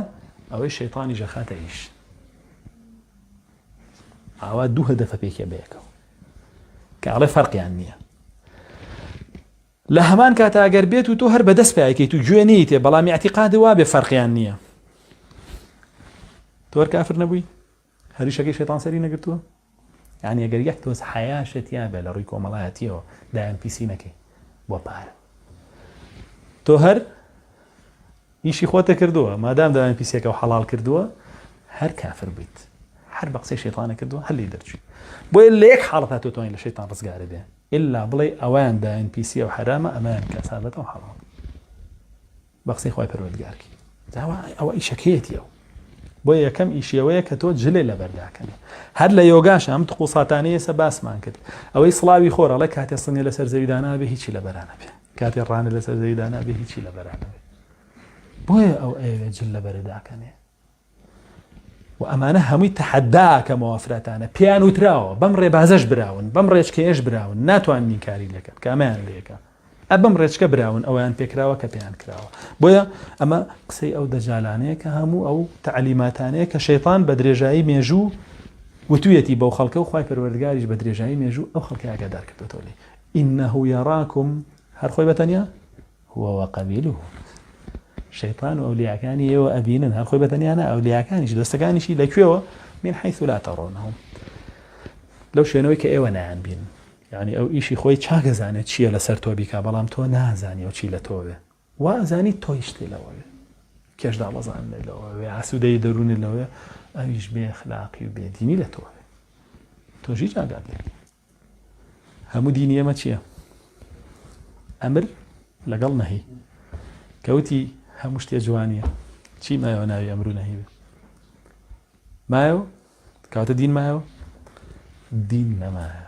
ئەوەی شەیطانی ژەخاتە ئیش ئاوا دوو هەدەفە پێکێ بەیەکەوە کە ئەڵێ فەرقیان نییە لە هەمان کاتە ئەگەر بێت و تۆ هەر بەدەست پێیکەیت و گوێ نیتێ بەڵامی اعتیقاد وا بێ فەرقیان نییە تۆ وەر کافر نەبووی هەریشەکەی شەیطان سەری نەگرتووە یعنی ئەگەر یەک تۆز حەیاشت بێ لە ڕووی کۆمەڵایەتیەوە دایان پیسی نەکەی بۆ پارە تۆ هەر ئیشی خۆتە کردووە مادام دایان پیسێکە و حەڵال کردووە هەر کافر بیت هەر بە قسەی شەیطانە کردووە هەر لێ دەرچووی بۆیە لە یەک حاڵەتا تۆ توانین لە شەیطان ڕزگارە بێ ئللا بڵێ ئەویان دایان پیسی و حرامە ئەمان کەسابەتە و حەڵال بە قسەی خوای پەروەردگارکی ئەوە ئیشەکەیەتیەوە بۆیە یەکەم ئیشیەوەیە کە تۆ جلێ لە بەرداکەنێ هەر لە یۆگاش ئەم تقوساتانەیە سە باسمان کرد ئەوەی سڵاوی خۆرەڵە کاتێ سنگێ لەسەر زەویدانا بێ هیچی لە بەرانە بێ کاتێ ڕانە لەسەر زەویدانا بێ هیچی لە بەرانە بێ بۆیە ئەو ئەوێ جل لە بەرداکەنێ و ئەمانە هەمووی تەحەداکە مەوافرەتانە پیان وتراوە بەم ڕێبازەش براون بەم ڕێچکەیەش براون ناتوانین کاری لەکەن کامیان لێکە ئەبەم ڕێچکە براون ئەویان پێکراوە کە پێیان کراوە بۆیە ئەمە قسەی ئەو دەجالانەیە کە هەموو ئەو تعلیماتانەیە کە شەیطان بە درێژایی مێژوو وتویەتی بەو خەڵکە و خوای پەروەردگاریش بە درێژایی مێژوو ئەو خەڵکی ئاگادار کردوتەوە لێ ئینەه یەڕاکم هەر خۆی بەتەنیا هو وقەبیلوه شەیطان و ئەولیاکانی ئێوە ئەبینن هەر خۆی بەتەنیانە ئەولیاکانیش دەستەکانیشی لەکوێوە من حيث لا ترونهم لەو شوێنەوەی کە ئێوە نایان بین یعنی ئەو ئیشی خۆی چاگەزانێت چییە لەسەر تۆ بیکا بەڵام تۆ نازانی و چی لە تۆ بێ وازانی تۆیش لەوەوێ کێش داڵەزان لەوەوێ ئاسوودەی دەرونی لەوێ ئەویش بێ اخلاقی و بێدینی لە تۆ بێ تۆژی جاگات لێ هەموو دینی ئێمە چییە ئەمر لەگەڵ نەهی کەوتی هەموو شتێ جوانیە چی مایەوە ناوی ئەمر و نەهی بێ مایەوە کاتە دین مایەوە دین نەمایە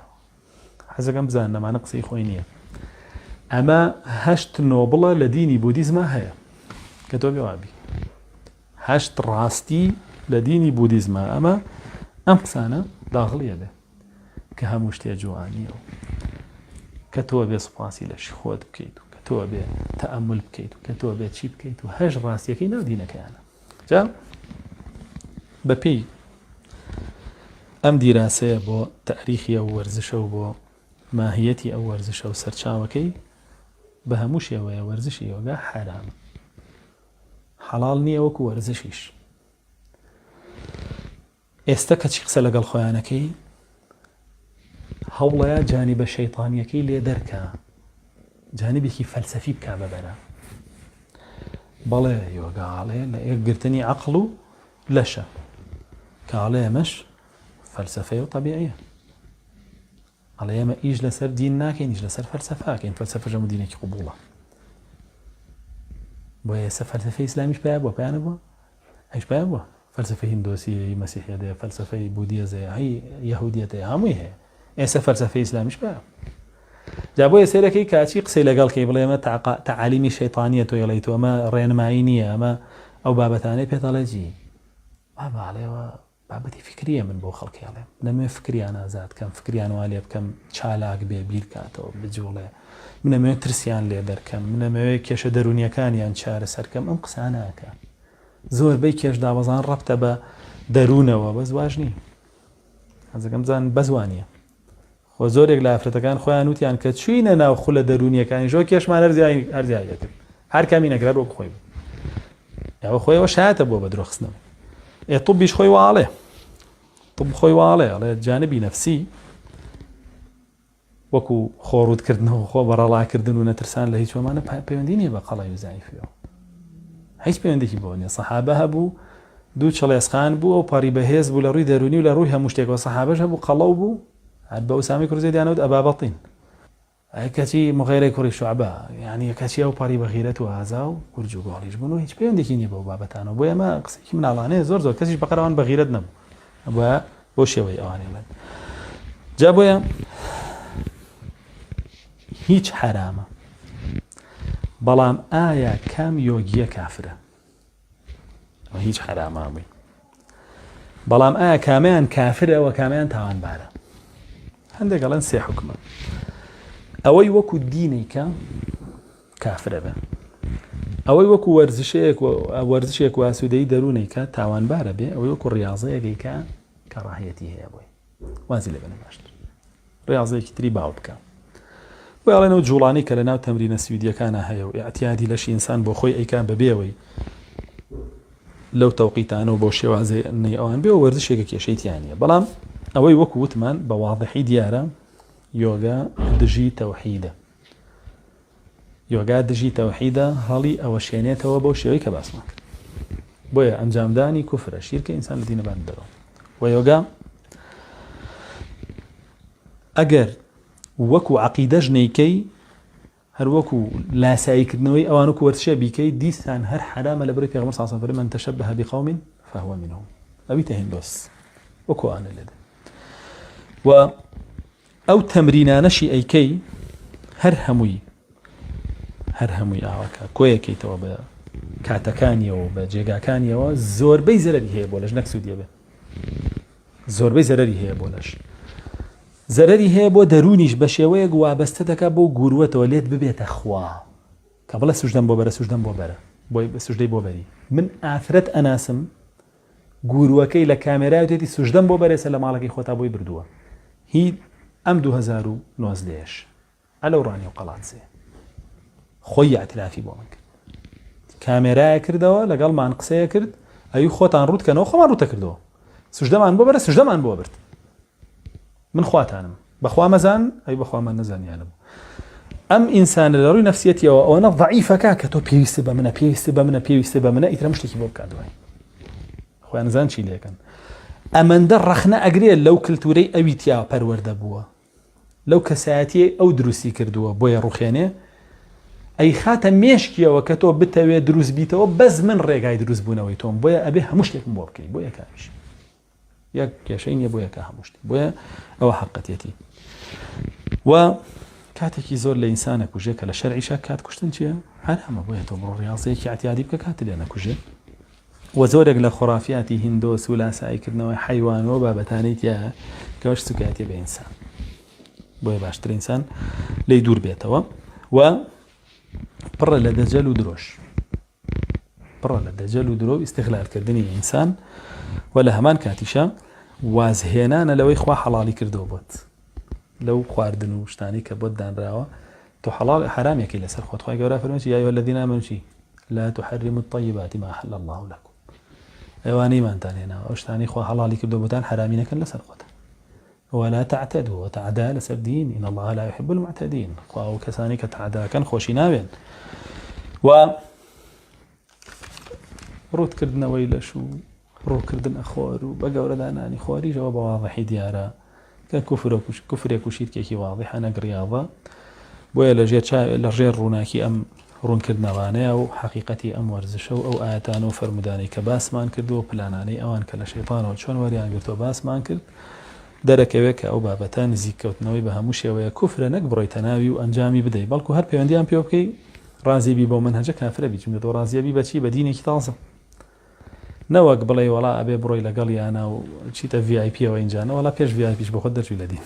حەزەکەم بزان نەمانە قسەی خۆی نییە ئەمە 8 نۆبڵە لە دینی بودیزمە هەیە کە تۆ بێوابی 8 ڕاستی لە دینی بودیزمە ئەمە ئەم قسانە داخڵیە بێ کە هەموو شتێ جوانیە و کە تۆ بێ سوپاسی لەشی خۆت بکەیت و کە تۆ بێ تەئەمل بکەیت و کە تۆ بێ چی بکەیت و 8 ڕاستیەکەی ناو دینەکەیانە جا بەپێی ئەم دیراسەیە بۆ تاریخی ئەو وەرزشە و بۆ ماهیەتی ئەو وەرزشە و سەرچاوەکەی بە هەموو شێوەیە وەرزشی یۆگا حرامە حەڵاڵ نییە وەکو وەرزشیش ئێستا کەچی قسە لەگەڵ خۆیانەکەی هەوڵەیە جانیبە شەیطانیەکەی لێ دەرکە جانبێکی فەلسەفی بکا بەبەرە بەڵێ یۆگاڵێ لە یەکگرتنی عەقڵ و لەشە کاڵێ ئەمەش فەلسەفەیە و طەبیعیە ئەڵێ ئێمە ئیش لەسەر دین ناکەین ئیش لەسەر فەلسەفاکەین فەلسەفەش هەموو دینێکی قوبوڵە بۆیە ئێستا فەلسەفەی ئیسلامیش پایە بووە پایانە بووە ئەیش پایە بووە فەلسەفەی هیندۆسیە مەسیحیەتەیە فەلسەفەی بودیزەیە هەی یەهودیەتەیە هەمووی هەیە ئێستا فەلسەفەی ئیسلامیش پایە جا بۆیە سێرەکەی کاچی قسەی لەگەڵ کەی بڵێ ئەمە تەعالیمی شەیطانیە تۆ یەڵێیت و ئەمە ڕێنمایی نییە ئەمە ئەو بابەتانەی پێتەڵێ جی باڵێەوە بابەتی فکریە من بۆ خەڵکیاڵێ نەمێ فکریان ئازاد کەم فکریان وا لێ بکەم چالاک بێ بیرکاتەوە بجوڵێ منەمەوێت ترسیان لێ دەرکەم منەمەوێت کێشە دەرونیەکانیان چارە سەرکەم ئەم قساناکە زۆربەی کێش داوەزان ڕەبتە بە دەروونەوە بە زواژ نی حەزەکەم بزان بەزوانیە خۆ زۆرێک لە ئافرەتەکان خۆیان وتیان کە چوینە ناو خولە دەرونیەکانی ژۆ کێشمان هەرزیایە کرد هەر کامی نەگرار وەک خۆی بوو یاوە خۆیەوە شایەتە بۆ بە درۆخستنەوە طبیش خۆی واڵێ طب خۆی واڵێ ئەڵێ جانبی نەفسی وەکو خۆڕوودکردنەوە خۆ بەڕەڵاکردن و نەترسان لە هیچ وەمانە پەیوەندی نییە بە قەڵای و زایفیەوە هیچ پەیوەندێکی بۆ نییە سەحابە هەبوو دوو چڵێسخان بوو ئەو پەڕی بەهێز بوو لە ڕووی دەرونی و لە ڕووی هەموو شتێکەوە سەحابەش هەبوو قەڵەو بوو هەر بە ئوسامی کوڕی زەیدیانەوت ئەبا بەطین کەچی مغیرەی کوڕی شوعبە یعنی کەچی ئەو پەڕی بەغیرەت و ئازا و گورج و گۆڵیش بوون و هیچ پەیوەندێکی نییە بەو بابەتانەوە بۆ ئێمە قسەی مناڵانەیە زۆر کەسیش بەقەرەوان بەغیرەت نەبوو بۆیە بۆ شێوەی ئەوانێ بڵێن جا بۆیە هیچ حرامە بەڵام ئایا کام یۆگیە کافرە هیچ حرامە بووی بەڵام ئایا کامیان کافرەوە کامیان تاوانبارە؟ هەندێک ئەڵێن سێ حکمە. ئەوەی وەکو دینێکە کافرە بێ، ئەوەی وەکو وەرزشێک و ئاسوودەیی دەروونێکە تاوانبارە بێ، ئەوەی وەکو ڕیاضەیەکێکە کەڕاهەتی هەیە بۆی وازی لێ بنە باشتر، ڕیاضەیەکی تری باو بکە. بۆ ئەڵێنەوە جوڵانی کە لە ناو تەمرینە سویدیەکانە هەیە و ئیعتیادی لەشی ئینسان بۆ خۆی ئەیکان بەبێەوەی لەو تەوقیتانە و بۆ شێوازەی ئەوان بێ و وەرزشێکە کێشەیتیانە. بەڵام ئەوەی وەکو وتمان بە واضحی دیارە یۆگا دژی تەوحیدە. یۆگا دژی تەوحیدە، هەڵی ئەوە شوێنێتەوە بۆ شێوەی کە باسمان کرد. بۆیە ئەنجامدانی کوفرە، شیرکە ئینسان لە دینە بان دەرەوە. و یۆگا ئەگەر وەکو عەقیدەش نەیکەی، هەر وەکو لاساییکردنەوەی ئەوان وەکو وەرزشە بیکەی، دیسان هەر حرامە لە بەرەی پێغەمبەر صلی الله علیه و سلم من تشبه بقوم فهو منهم، ئەویتە هندۆس وەکو ئانە لێدە. و ئەو تەمرینانەشی ئەیکەی هەر هەمووی ئاواکە کۆیەکەیتەوە بە کاتەکانیەوە بە جێگاکانیەوە، زۆربەی زەرەری هەیە بۆ لەش، نەک سوودیە بێ، زۆربەی زەرەری هەیە بۆ لەش، زەرەری هەیە بۆ دەرونیش بە شێوەیەک وابەستە دەکات بۆ گوروەتەوە، لێت ببێتە خوا کە بڵێ سوژدەم بۆ بەرە، سوژدەم بۆ بەرە، بۆی سوژدەی بۆ بەری. من ئافرەت ئەناسم گوروەکەی لە کامێرای وتێتی سوژدەم بۆ بەرێسە لە ماڵەکەی خۆتا بۆی بردووە. هی ئەم 2019 ئەلەو ڕانی و قەڵاتزێ خۆی اعترافی بۆ من کرد، کامێرایە کردەوە لەگەڵمان قسەیە کرد، ئەوی خۆتان ڕوتکەنەوە، خۆمان ڕوتە کردەوە، سوژدەمان بۆ بەرە، سوژدەمان بۆ برد. من خواتانم، بەخوا مەزان، ئەی بەخوامان نەزانیانم. ئەم ئینسانە لە ڕووی نەفسیەتیەوە ئەوەنە ضعیفەکە کە تۆ پێویستە بە منە، پێویستە بە منە، ئیترە شتێکی بۆ بکات دوای خۆیان نزان چی لێکەن. ئەمەندە ڕەخنە ئەگرێت لەو کلتورەی ئەوی تیا پەروەردە بووە، لەو کەسایەتی ئەو دروستی کردووە بۆیە ڕوخێنێ، ئەی خاتە مێشکیەوە کە تۆ بتەوێت دروست بیتەوە، بەس من ڕێگای دروست بوونەوەی تۆم، بۆیە ئەبێ هەموو شتێکم بۆ بکەی، بۆ یەکامیش یەک کێشەی نییە، بۆ یەکە هەموو شتێک، بۆیە ئەوە حەقەتێتی. و کاتێکی زۆر لە ئینسانە کوژێ کە لە شەرعیشە کات کوشتن چییە؟ هەر هەمە بۆیە تۆ بڕۆ ڕیاضەیەکی ئەعتیادی بکە کات لێ نەکوژێ. و زۆرێک لە خۆرافیاتی هیندۆس و لاساییکردنەوەی حەیوانەوە بابەتانەی تایە کەوەش سوکایەتی بە ئینسان، بۆیە باشتر ئینسان لێی دوور بێتەوە. و پڕە لە دەجەل و درۆش، پڕە لە دەجەل و درۆ ئیستیغلالکردنی ئینسان، و لە هەمان کاتیشە وازهێنانە لەوەی خوا حەڵالی کردەوە بۆت، لەو خواردن و شتانی کە بۆت دانراوە، تۆ حەڵال حرامێکی لەسەر خۆت. خوای گەورە فەرمووی یا ئەیها الذین آمنوا لا تحرموا الطیبات ما أحل الله لكم، ئەوانەی مانتان هێناوە ئەو شتانی خوا حەڵالی کردەوە بۆتان حرامی نەکەن لەسەر خۆتان. ولا تعتدوا وتعدا لەسەر دین، إن الله لا يحب المعتدين، خوا ئەو کەسانی کە تعداکەن خۆشی ناوێن. و ڕوتکردنەوەی لەش و ڕووکردن ئەخۆر و بە گەورەدانانی خۆریشەوە بە واضحی دیارە کە کوفرێک و شیرکێکی واضحە، نەک ڕیاضە. بۆیە لە ژێر ڕووناکی ئەم ڕوونکردنەوانەیە و حەقیقەتی ئەم وەرزشە و ئەو ئاەتان و فەرمودانەی کە باسمان کردو و پلانانەی ئەوان کە لە شەیطانەوە چۆن وەریان گرتۆ باسمان کرد، دەرەکەوێت کە ئەو بابەتە نزیککەوتنەوەی بە هەموو شێوەیە کوفرە، نەک بڕۆیتە ناوی و ئەنجامی بدەیت، بەڵکو هەر پەیوەندیان پێ بکەی ڕازیبی بۆ منهەجە کافرە بیت، چونکە تۆ ڕازیەبی بەچی؟ بە دینێکی تازە، نەوەک بڵێ وەڵا ئەبێ بڕۆی لەگەڵ یانە و چیتە VIP ئەوە اینجانە، وەڵا پێش VIPش بە خۆت دەرچوی لە دین.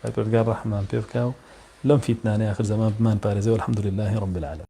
پەروەردگار ڕەحمان پێ بکا و لەم فیتنانەی آخر زەمان بمان پارێزێ، والحەمدولله رب العالمین.